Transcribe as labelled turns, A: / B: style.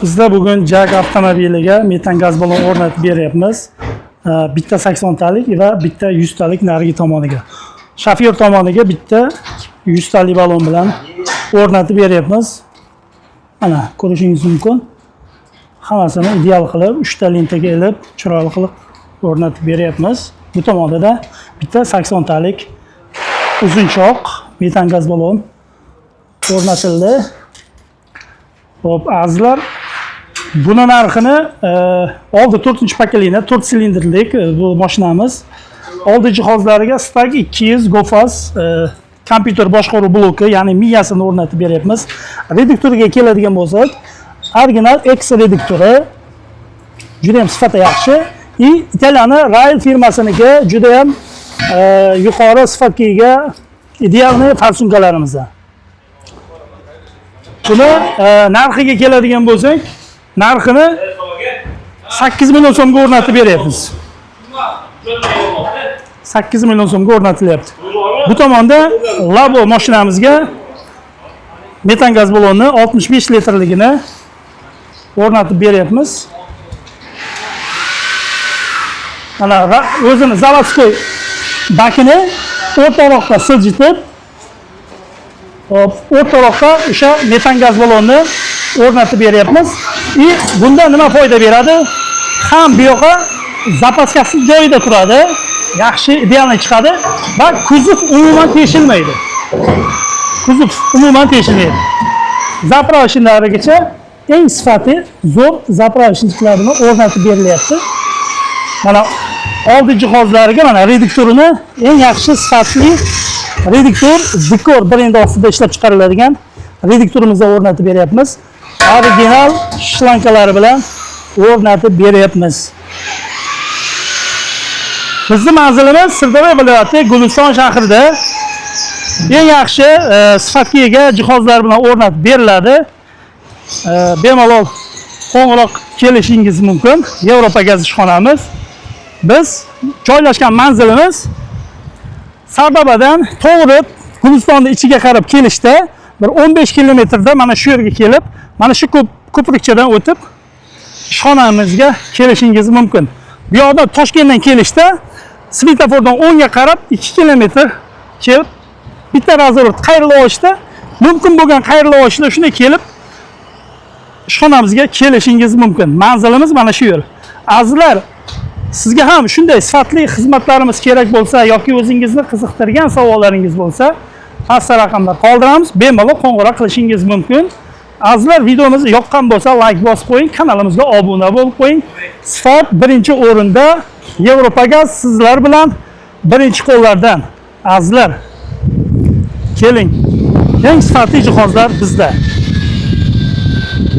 A: Bizda bugun Jag avtomobiliga metan gaz ballon o'rnatib beryapmiz. Bitta 80 talik va bitta 100 talik narigi tomoniga. Shofyor tomoniga bitta 100 talik ballon bilan o'rnatib beryapmiz. Mana ko'rishingiz mumkin. Hammasini ideal qilib 3 ta lentaga ilib, chiroyli qilib o'rnatib beryapmiz. Bu tomonda bitta 80 talik uzunchoq metan gaz ballon o'rnatildi. Hop, azizlar, buni narxini oldi 4-pokoleniya 4 silindrlik bu mashinamiz. Oldi jihozlariga Stag 200 GoFast kompyuter boshqaruv bloki, ya'ni miyasini o'rnatib beryapmiz. Reduktoriga keladigan bo'lsak, original X reduktori juda ham sifati yaxshi. Italyan Rail firmasiniki juda ham yuqori sifatga ega idealniy farsunkalarimiz. Buni narxiga keladigan bo'lsak, narxini 8 million so'mga o'rnatib beryapmiz. 8 million so'mga o'rnatilyapti. Bu tomonda Labo mashinamizga metan gaz ballonni 65 litrligini o'rnatib beryapmiz. Mana o'zini zavodskoy bakini o'rtoqda siljitib, o'rtoqda o'sha metan gaz ballonni o'rnatib beryapmiz. Bunda nima foyda beradi? Ham bu yoqqa zapaskasi joyida turadi, yaxshi idealni chiqadi va kuzov umuman teshilmaydi. Zapravishlargacha eng sifati zo'r zapravishlarni o'rnatib berilyapti. Mana oldi jihozlariga mana reduktorini eng yaxshi sifatli reduktor Zikor brendi ostida ishlab chiqariladigan reduktorimizni o'rnatib beryapmiz. Original shlankalari bilan o'rnatib beryapmiz. Bizning manzilimiz Sirdaryo viloyati Guliston shahrida eng yaxshi sifatga ega jihozlar bilan o'rnatib beriladi. Bemalol qo'ng'iroq kelishingiz mumkin. Yevropa gaz ishxonamiz. Biz joylashgan manzilimiz Sardobadan to'g'ri Gulistonning ichiga qarab kelishda bir 15 kilometrda mana shu yerga kelib, mana shu ko'prikchadan o'tib ishxonamizga kelishingiz mumkin. Bu yoqdan Toshkentdan kelishda svetofordan o'ngga qarab 2 kilometr kelib bitta razvorot qayrilib olishda mumkin bo'lgan qayrilib olishda shuna kelib ishxonamizga kelishingiz mumkin. Manzilimiz mana shu yer. Azizlar, sizga ham shunday sifatli xizmatlarimiz kerak bo'lsa yoki o'zingizni qiziqtirgan savollaringiz bo'lsa, pastda raqamlar qoldiramiz, bemalol qo'ng'iroq qilishingiz mumkin. Azizlar, videomiz yoqqan bo'lsa like bosib qo'ying, kanalimizga obuna bo'lib qo'ying. Sifat birinchi o'rinda, Yevropa gaz sizlar bilan birinchi qo'llardan. Azizlar, keling, eng sifatli jihozlar bizda.